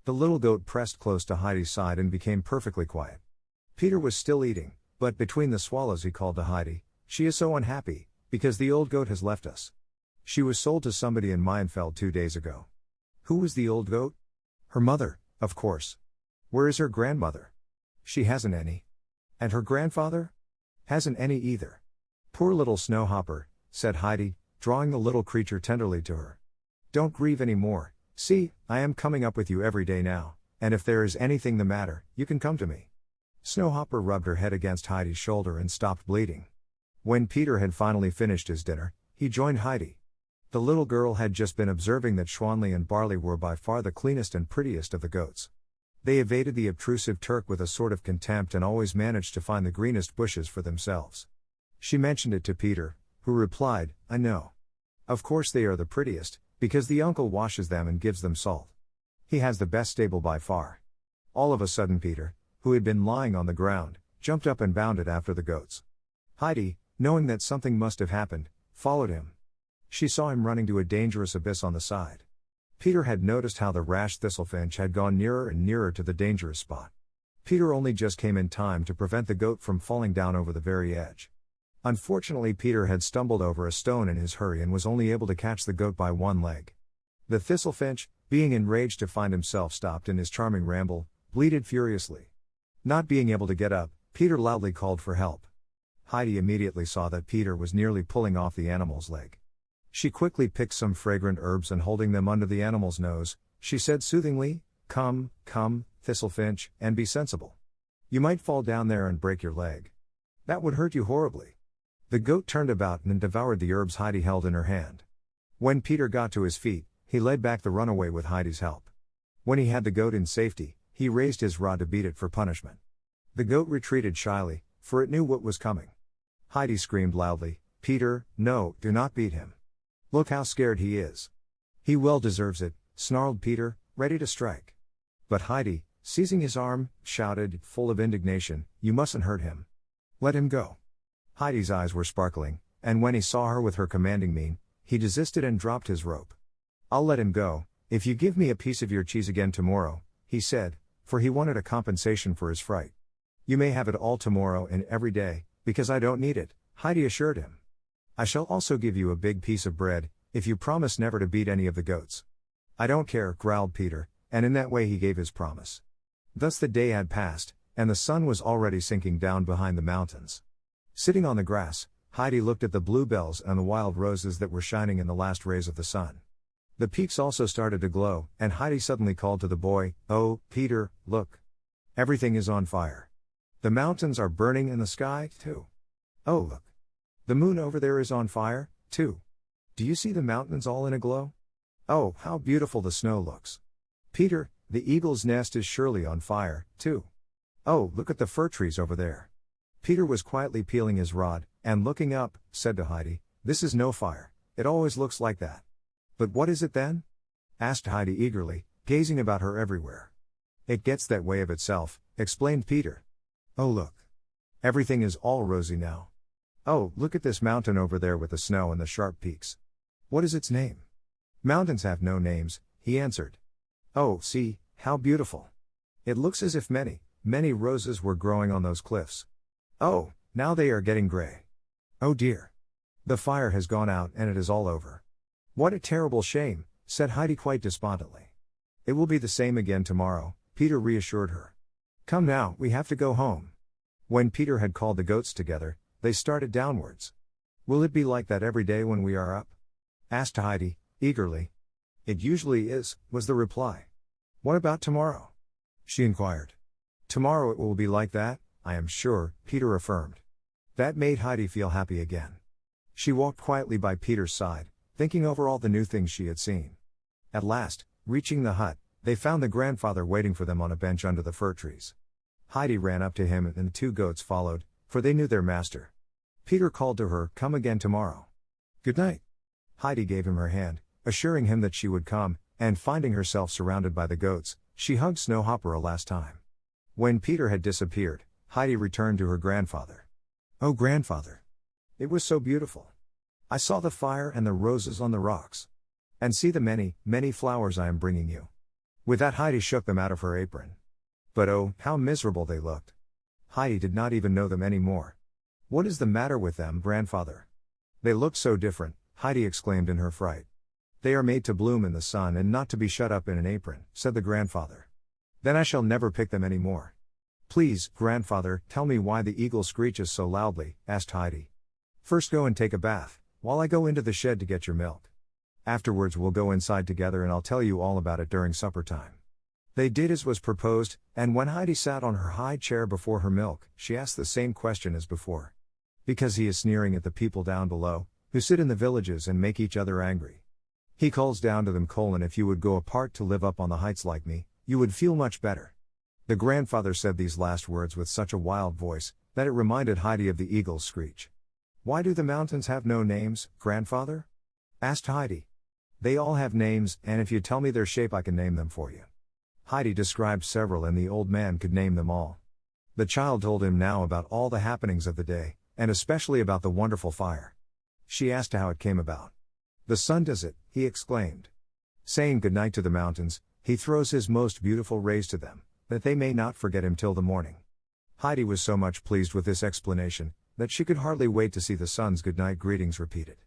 The little goat pressed close to Heidi's side and became perfectly quiet. Peter was still eating, but between the swallows he called to Heidi, "She is so unhappy, because the old goat has left us. She was sold to somebody in Meienfeld 2 days ago." "Who was the old goat?" "Her mother, of course." "Where is her grandmother?" "She hasn't any." "And her grandfather?" "Hasn't any either." "Poor little Snowhopper," said Heidi, drawing the little creature tenderly to her. "Don't grieve any more. See, I am coming up with you every day now, and if there is anything the matter, you can come to me." Snowhopper rubbed her head against Heidi's shoulder and stopped bleeding. When Peter had finally finished his dinner, he joined Heidi. The little girl had just been observing that Schwanley and Barley were by far the cleanest and prettiest of the goats. They evaded the obtrusive Turk with a sort of contempt and always managed to find the greenest bushes for themselves. She mentioned it to Peter, who replied, "I know. Of course they are the prettiest, because the uncle washes them and gives them salt. He has the best stable by far." All of a sudden Peter, who had been lying on the ground, jumped up and bounded after the goats. Heidi, knowing that something must have happened, followed him. She saw him running to a dangerous abyss on the side. Peter had noticed how the rash thistlefinch had gone nearer and nearer to the dangerous spot. Peter only just came in time to prevent the goat from falling down over the very edge. Unfortunately, Peter had stumbled over a stone in his hurry and was only able to catch the goat by one leg. The thistlefinch, being enraged to find himself stopped in his charming ramble, bleated furiously. Not being able to get up, Peter loudly called for help. Heidi immediately saw that Peter was nearly pulling off the animal's leg. She quickly picked some fragrant herbs and holding them under the animal's nose, she said soothingly, "Come, come, thistlefinch, and be sensible. You might fall down there and break your leg. That would hurt you horribly." The goat turned about and devoured the herbs Heidi held in her hand. When Peter got to his feet, he led back the runaway with Heidi's help. When he had the goat in safety, he raised his rod to beat it for punishment. The goat retreated shyly, for it knew what was coming. Heidi screamed loudly, "Peter, no, do not beat him. Look how scared he is." "He well deserves it," snarled Peter, ready to strike. But Heidi, seizing his arm, shouted, full of indignation, "You mustn't hurt him. Let him go." Heidi's eyes were sparkling, and when he saw her with her commanding mien, he desisted and dropped his rope. "I'll let him go, if you give me a piece of your cheese again tomorrow," he said, for he wanted a compensation for his fright. "You may have it all tomorrow and every day, because I don't need it," Heidi assured him. "I shall also give you a big piece of bread, if you promise never to beat any of the goats." "I don't care," growled Peter, and in that way he gave his promise. Thus the day had passed, and the sun was already sinking down behind the mountains. Sitting on the grass, Heidi looked at the bluebells and the wild roses that were shining in the last rays of the sun. The peaks also started to glow, and Heidi suddenly called to the boy, "Oh, Peter, look. Everything is on fire. The mountains are burning and the sky, too. Oh, look. The moon over there is on fire, too. Do you see the mountains all in a glow? Oh, how beautiful the snow looks. Peter, the eagle's nest is surely on fire, too. Oh, look at the fir trees over there." Peter was quietly peeling his rod, and looking up, said to Heidi, "This is no fire, it always looks like that." "But what is it then?" asked Heidi eagerly, gazing about her everywhere. "It gets that way of itself," explained Peter. "Oh, look. Everything is all rosy now. Oh, look at this mountain over there with the snow and the sharp peaks. What is its name?" "Mountains have no names," he answered. "Oh, see, how beautiful. It looks as if many, many roses were growing on those cliffs. Oh, now they are getting gray. Oh dear. The fire has gone out and it is all over. What a terrible shame," said Heidi quite despondently. "It will be the same again tomorrow," Peter reassured her. "Come now, we have to go home." When Peter had called the goats together, they started downwards. "Will it be like that every day when we are up?" asked Heidi, eagerly. "It usually is," was the reply. "What about tomorrow?" she inquired. "Tomorrow it will be like that, I am sure," Peter affirmed. That made Heidi feel happy again. She walked quietly by Peter's side, thinking over all the new things she had seen. At last, reaching the hut, they found the grandfather waiting for them on a bench under the fir trees. Heidi ran up to him and the two goats followed, for they knew their master. Peter called to her, "Come again tomorrow." "Good night." Heidi gave him her hand, assuring him that she would come, and finding herself surrounded by the goats, she hugged Snowhopper a last time. When Peter had disappeared, Heidi returned to her grandfather. "Oh, grandfather! It was so beautiful. I saw the fire and the roses on the rocks. And see the many, many flowers I am bringing you." With that, Heidi shook them out of her apron. But oh, how miserable they looked. Heidi did not even know them anymore. "What is the matter with them, grandfather? They look so different," Heidi exclaimed in her fright. "They are made to bloom in the sun and not to be shut up in an apron," said the grandfather. "Then I shall never pick them any more." "Please, grandfather, tell me why the eagle screeches so loudly," asked Heidi. "First go and take a bath, while I go into the shed to get your milk. Afterwards we'll go inside together and I'll tell you all about it during supper time." They did as was proposed, and when Heidi sat on her high chair before her milk, she asked the same question as before. "Because he is sneering at the people down below, who sit in the villages and make each other angry. He calls down to them, "If you would go apart to live up on the heights like me, you would feel much better." The grandfather said these last words with such a wild voice, that it reminded Heidi of the eagle's screech. "Why do the mountains have no names, grandfather?" asked Heidi. "They all have names, and if you tell me their shape I can name them for you." Heidi described several and the old man could name them all. The child told him now about all the happenings of the day, and especially about the wonderful fire. She asked how it came about. "The sun does it," he exclaimed. Saying good night to the mountains, he throws his most beautiful rays to them, that they may not forget him till the morning. Heidi was so much pleased with this explanation, that she could hardly wait to see the sun's good night greetings repeated.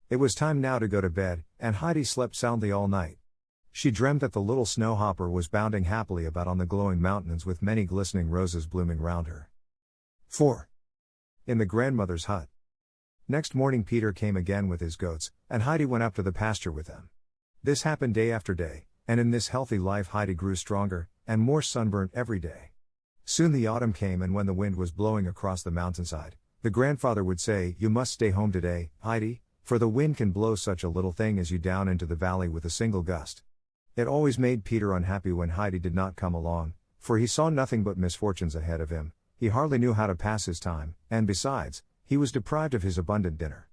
It was time now to go to bed, and Heidi slept soundly all night. She dreamt that the little Snowhopper was bounding happily about on the glowing mountains with many glistening roses blooming round her. 4. In the grandmother's hut. Next morning Peter came again with his goats, and Heidi went up to the pasture with them. This happened day after day, and in this healthy life Heidi grew stronger, and more sunburnt every day. Soon the autumn came, and when the wind was blowing across the mountainside, the grandfather would say, "You must stay home today, Heidi, for the wind can blow such a little thing as you down into the valley with a single gust." It always made Peter unhappy when Heidi did not come along, for he saw nothing but misfortunes ahead of him. He hardly knew how to pass his time, and besides, he was deprived of his abundant dinner.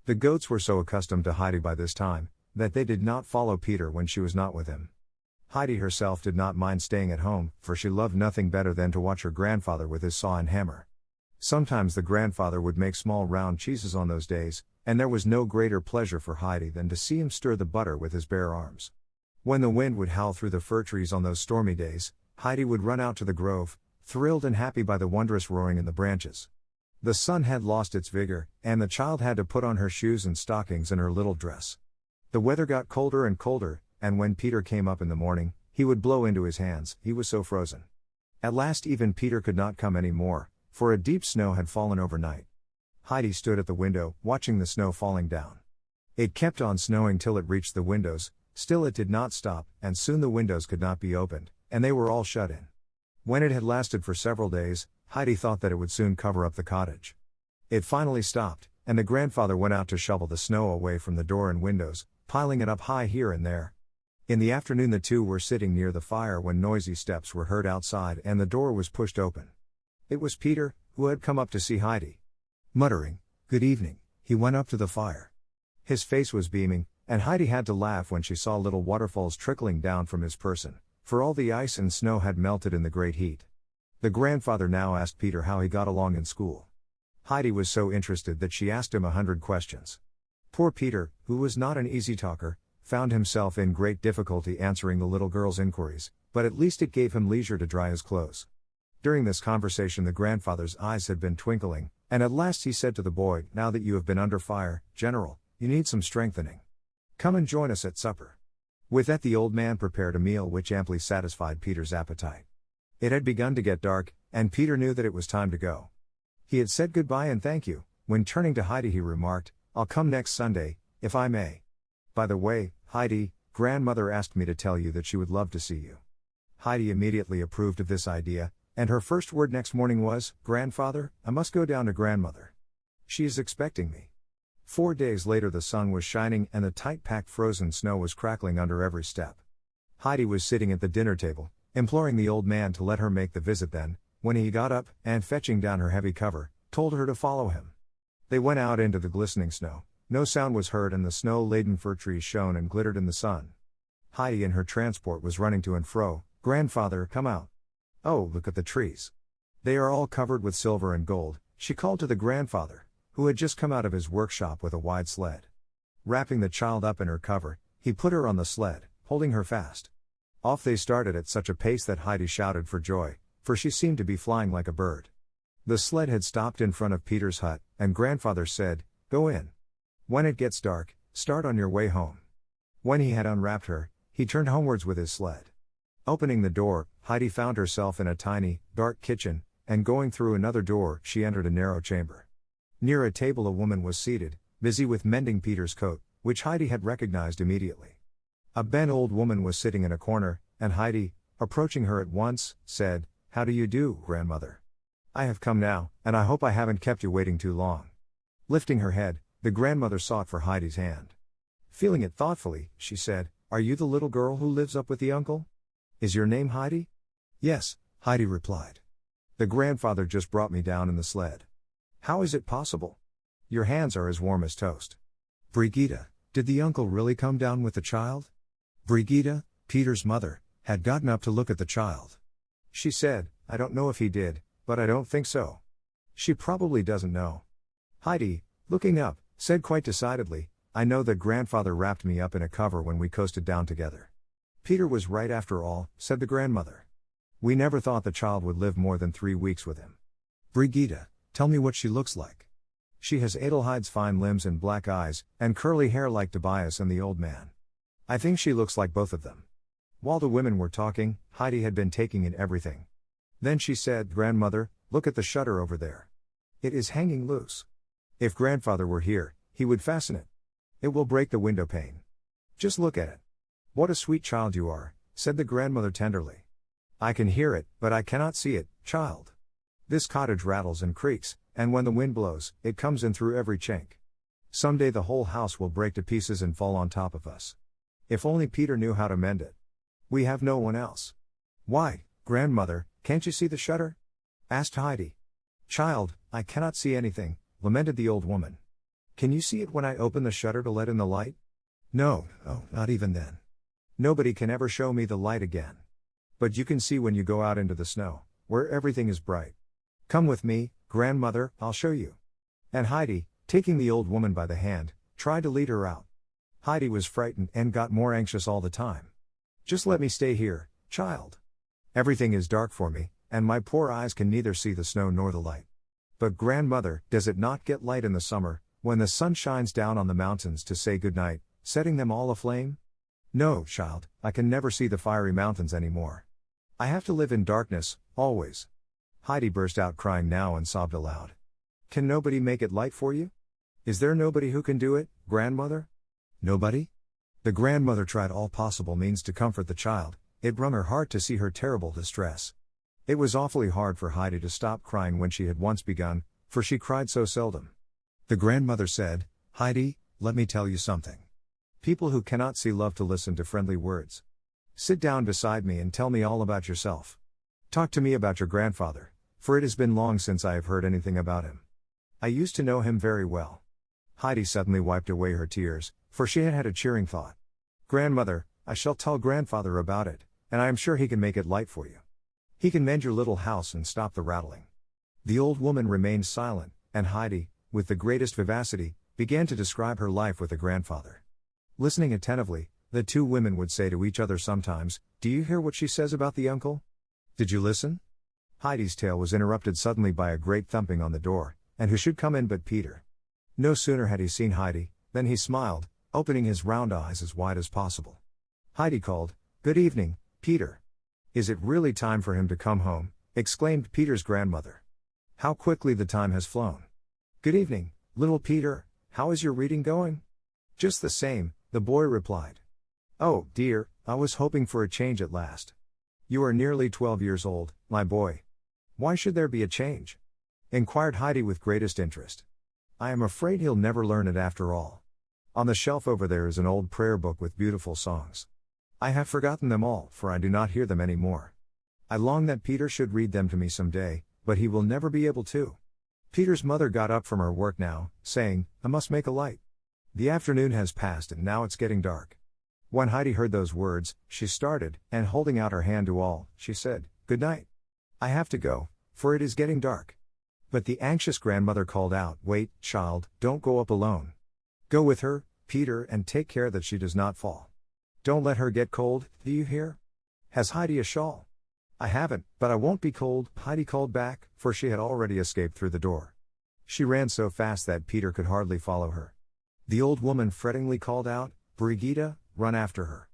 The goats were so accustomed to Heidi by this time, that they did not follow Peter when she was not with him. Heidi herself did not mind staying at home, for she loved nothing better than to watch her grandfather with his saw and hammer. Sometimes the grandfather would make small round cheeses on those days, and there was no greater pleasure for Heidi than to see him stir the butter with his bare arms. When the wind would howl through the fir trees on those stormy days, Heidi would run out to the grove, thrilled and happy by the wondrous roaring in the branches. The sun had lost its vigor, and the child had to put on her shoes and stockings and her little dress. The weather got colder and colder, and when Peter came up in the morning, he would blow into his hands, he was so frozen. At last even Peter could not come any more, for a deep snow had fallen overnight. Heidi stood at the window, watching the snow falling down. It kept on snowing till it reached the windows, still it did not stop, and soon the windows could not be opened, and they were all shut in. When it had lasted for several days, Heidi thought that it would soon cover up the cottage. It finally stopped, and the grandfather went out to shovel the snow away from the door and windows, piling it up high here and there. In the afternoon the two were sitting near the fire when noisy steps were heard outside and the door was pushed open. It was Peter, who had come up to see Heidi. Muttering, "Good evening," he went up to the fire. His face was beaming, and Heidi had to laugh when she saw little waterfalls trickling down from his person, for all the ice and snow had melted in the great heat. The grandfather now asked Peter how he got along in school. Heidi was so interested that she asked him 100 questions. Poor Peter, who was not an easy talker, found himself in great difficulty answering the little girl's inquiries, but at least it gave him leisure to dry his clothes. During this conversation the grandfather's eyes had been twinkling, and at last he said to the boy, "Now that you have been under fire, General, you need some strengthening. Come and join us at supper." With that the old man prepared a meal which amply satisfied Peter's appetite. It had begun to get dark, and Peter knew that it was time to go. He had said goodbye and thank you, when turning to Heidi he remarked, "I'll come next Sunday, if I may. By the way, Heidi, grandmother asked me to tell you that she would love to see you." Heidi immediately approved of this idea, and her first word next morning was, "Grandfather, I must go down to grandmother. She is expecting me." 4 days later the sun was shining and the tight-packed frozen snow was crackling under every step. Heidi was sitting at the dinner table, imploring the old man to let her make the visit then, when he got up, and fetching down her heavy cover, told her to follow him. They went out into the glistening snow. No sound was heard and the snow-laden fir trees shone and glittered in the sun. Heidi in her transport was running to and fro. "Grandfather, come out. Oh, look at the trees. They are all covered with silver and gold," she called to the grandfather, who had just come out of his workshop with a wide sled. Wrapping the child up in her cover, he put her on the sled, holding her fast. Off they started at such a pace that Heidi shouted for joy, for she seemed to be flying like a bird. The sled had stopped in front of Peter's hut, and grandfather said, "Go in. When it gets dark, start on your way home." When he had unwrapped her, he turned homewards with his sled. Opening the door, Heidi found herself in a tiny, dark kitchen, and going through another door, she entered a narrow chamber. Near a table a woman was seated, busy with mending Peter's coat, which Heidi had recognized immediately. A bent old woman was sitting in a corner, and Heidi, approaching her at once, said, "How do you do, grandmother? I have come now, and I hope I haven't kept you waiting too long." Lifting her head, the grandmother sought for Heidi's hand. Feeling it thoughtfully, she said, "Are you the little girl who lives up with the uncle? Is your name Heidi?" "Yes," Heidi replied. "The grandfather just brought me down in the sled." "How is it possible? Your hands are as warm as toast." "Brigitte, did the uncle really come down with the child?" Brigitte, Peter's mother, had gotten up to look at the child. She said, "I don't know if he did, but I don't think so. She probably doesn't know." Heidi, looking up, said quite decidedly, "I know that grandfather wrapped me up in a cover when we coasted down together." "Peter was right after all," said the grandmother. "We never thought the child would live more than 3 weeks with him." "Brigitte, tell me what she looks like." "She has Adelheide's fine limbs and black eyes, and curly hair like Tobias and the old man. I think she looks like both of them." While the women were talking, Heidi had been taking in everything. Then she said, "Grandmother, look at the shutter over there. It is hanging loose. If grandfather were here, he would fasten it. It will break the window pane. Just look at it." "What a sweet child you are," said the grandmother tenderly. "I can hear it, but I cannot see it, child. This cottage rattles and creaks, and when the wind blows, it comes in through every chink. Someday the whole house will break to pieces and fall on top of us. If only Peter knew how to mend it. We have no one else." "Why, grandmother, can't you see the shutter?" asked Heidi. "Child, I cannot see anything," lamented the old woman. "Can you see it when I open the shutter to let in the light?" "No, not even then. Nobody can ever show me the light again. But you can see when you go out into the snow, where everything is bright. Come with me, grandmother, I'll show you." And Heidi, taking the old woman by the hand, tried to lead her out. Heidi was frightened and got more anxious all the time. "Just let me stay here, child. Everything is dark for me, and my poor eyes can neither see the snow nor the light." "But grandmother, does it not get light in the summer, when the sun shines down on the mountains to say good night, setting them all aflame?" "No, child, I can never see the fiery mountains anymore. I have to live in darkness, always." Heidi burst out crying now and sobbed aloud. "Can nobody make it light for you? Is there nobody who can do it, grandmother?" "Nobody?" The grandmother tried all possible means to comfort the child. It wrung her heart to see her terrible distress. It was awfully hard for Heidi to stop crying when she had once begun, for she cried so seldom. The grandmother said, "Heidi, let me tell you something. People who cannot see love to listen to friendly words. Sit down beside me and tell me all about yourself. Talk to me about your grandfather, for it has been long since I have heard anything about him. I used to know him very well." Heidi suddenly wiped away her tears, for she had had a cheering thought. "Grandmother, I shall tell grandfather about it, and I am sure he can make it light for you. He can mend your little house and stop the rattling." The old woman remained silent, and Heidi, with the greatest vivacity, began to describe her life with the grandfather. Listening attentively, the two women would say to each other sometimes, "Do you hear what she says about the uncle? Did you listen?" Heidi's tale was interrupted suddenly by a great thumping on the door, and who should come in but Peter. No sooner had he seen Heidi, than he smiled, opening his round eyes as wide as possible. Heidi called, "Good evening, Peter." "Is it really time for him to come home?" exclaimed Peter's grandmother. "How quickly the time has flown." "Good evening, little Peter, how is your reading going?" "Just the same," the boy replied. "Oh, dear, I was hoping for a change at last." "You are nearly 12 years old, my boy. Why should there be a change?" inquired Heidi with greatest interest. "I am afraid he'll never learn it after all. On the shelf over there is an old prayer book with beautiful songs. I have forgotten them all, for I do not hear them any more. I long that Peter should read them to me some day, but he will never be able to. Peter's mother got up from her work now, saying, "I must make a light. The afternoon has passed and now it's getting dark." When Heidi heard those words, she started, and holding out her hand to all, she said, "Good night. I have to go, for it is getting dark." But the anxious grandmother called out, "Wait, child, don't go up alone. Go with her, Peter, and take care that she does not fall. Don't let her get cold, do you hear? Has Heidi a shawl?" "I haven't, but I won't be cold," Heidi called back, for she had already escaped through the door. She ran so fast that Peter could hardly follow her. The old woman frettingly called out, "Brigitte, run after her.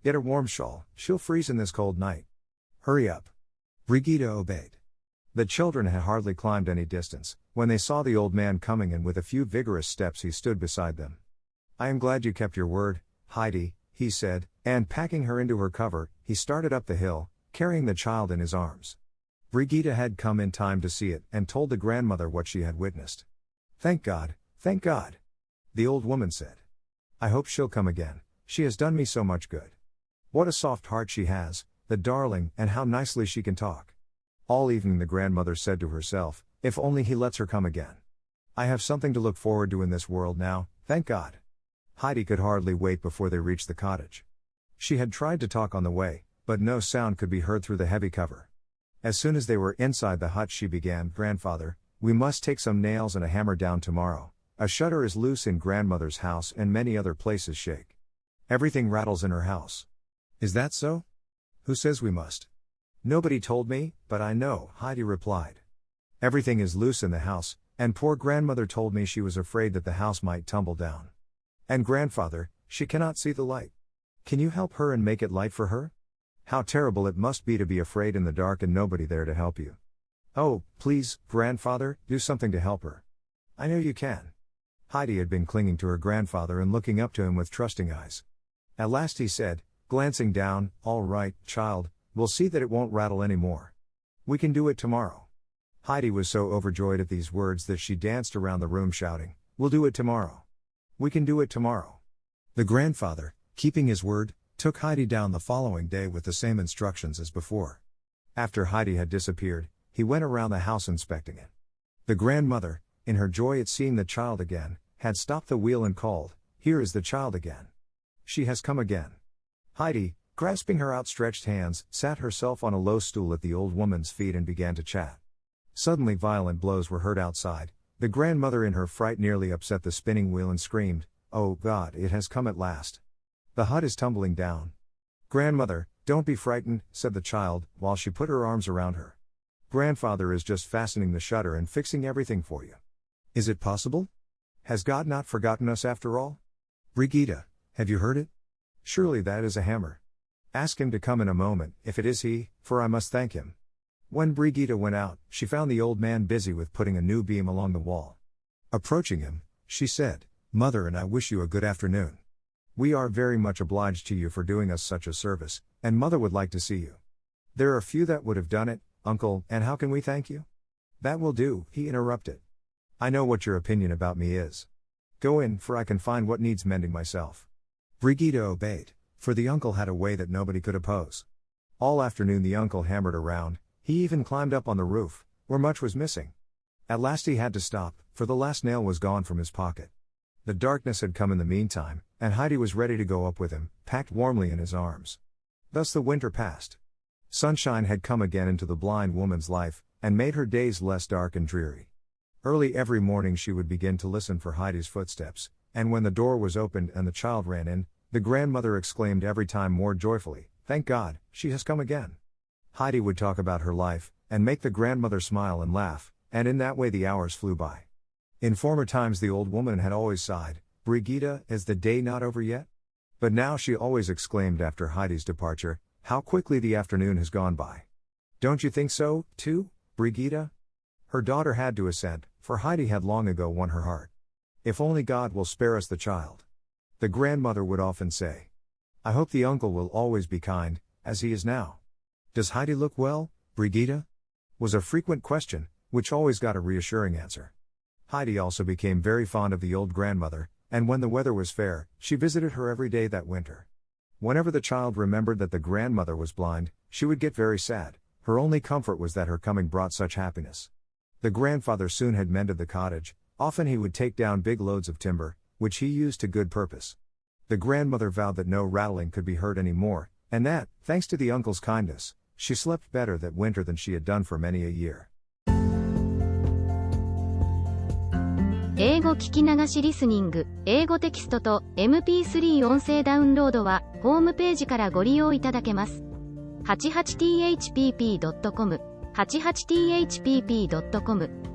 Get a warm shawl, she'll freeze in this cold night. Hurry up." Brigitte obeyed. The children had hardly climbed any distance, when they saw the old man coming, and with a few vigorous steps he stood beside them. "I am glad you kept your word, Heidi," he said, and packing her into her cover, he started up the hill, carrying the child in his arms. Brigitte had come in time to see it, and told the grandmother what she had witnessed. Thank God, the old woman said. "I hope she'll come again, she has done me so much good. What a soft heart she has, the darling, and how nicely she can talk." All evening the grandmother said to herself, "If only he lets her come again. I have something to look forward to in this world now, thank God." Heidi could hardly wait before they reached the cottage. She had tried to talk on the way, but no sound could be heard through the heavy cover. As soon as they were inside the hut she began, "Grandfather, we must take some nails and a hammer down tomorrow. A shutter is loose in grandmother's house and many other places shake. Everything rattles in her house." "Is that so? Who says we must?" "Nobody told me, but I know," Heidi replied. "Everything is loose in the house, and poor grandmother told me she was afraid that the house might tumble down. And grandfather, she cannot see the light. Can you help her and make it light for her? How terrible it must be to be afraid in the dark and nobody there to help you. Oh, please, grandfather, do something to help her. I know you can." Heidi had been clinging to her grandfather and looking up to him with trusting eyes. At last he said, glancing down, "All right, child, we'll see that it won't rattle any more. We can do it tomorrow." Heidi was so overjoyed at these words that she danced around the room shouting, "We'll do it tomorrow. We can do it tomorrow." The grandfather, keeping his word, took Heidi down the following day with the same instructions as before. After Heidi had disappeared, he went around the house inspecting it. The grandmother, in her joy at seeing the child again, had stopped the wheel and called, "Here is the child again. She has come again." Heidi, grasping her outstretched hands, sat herself on a low stool at the old woman's feet and began to chat. Suddenly violent blows were heard outside. The grandmother in her fright nearly upset the spinning wheel and screamed, "Oh God, it has come at last. The hut is tumbling down." "Grandmother, don't be frightened," said the child, while she put her arms around her. "Grandfather is just fastening the shutter and fixing everything for you. Is it possible? Has God not forgotten us after all? Brigitte, have you heard it? Surely that is a hammer. Ask him to come in a moment, if it is he, for I must thank him." When Brigitte went out, she found the old man busy with putting a new beam along the wall. Approaching him, she said, "Mother and I wish you a good afternoon. We are very much obliged to you for doing us such a service, and Mother would like to see you." "There are few that would have done it, Uncle, and how can we thank you?" "That will do," he interrupted. "I know what your opinion about me is. Go in, for I can find what needs mending myself." Brigitte obeyed, for the uncle had a way that nobody could oppose. All afternoon the uncle hammered around, he even climbed up on the roof, where much was missing. At last he had to stop, for the last nail was gone from his pocket. The darkness had come in the meantime, and Heidi was ready to go up with him, packed warmly in his arms. Thus the winter passed. Sunshine had come again into the blind woman's life, and made her days less dark and dreary. Early every morning she would begin to listen for Heidi's footsteps, and when the door was opened and the child ran in, the grandmother exclaimed every time more joyfully, "Thank God, she has come again." Heidi would talk about her life, and make the grandmother smile and laugh, and in that way the hours flew by. In former times the old woman had always sighed, "Brigitte, is the day not over yet?" But now she always exclaimed after Heidi's departure, "How quickly the afternoon has gone by. Don't you think so, too, Brigitte?" Her daughter had to assent, for Heidi had long ago won her heart. "If only God will spare us the child," the grandmother would often say. "I hope the uncle will always be kind, as he is now." "Does Heidi look well, Brigitte?" was a frequent question, which always got a reassuring answer. Heidi also became very fond of the old grandmother, and when the weather was fair, she visited her every day that winter. Whenever the child remembered that the grandmother was blind, she would get very sad. Her only comfort was that her coming brought such happiness. The grandfather soon had mended the cottage. Often he would take down big loads of timber, which he used to good purpose. The grandmother vowed that no rattling could be heard any more, and that, thanks to the uncle's kindness, she slept better that winter than she had done for many a year. 英語聞き流しリスニング、英語テキストと MP3 音声ダウンロードはホームページからご利用いただけます。88thpp.com、88thpp.com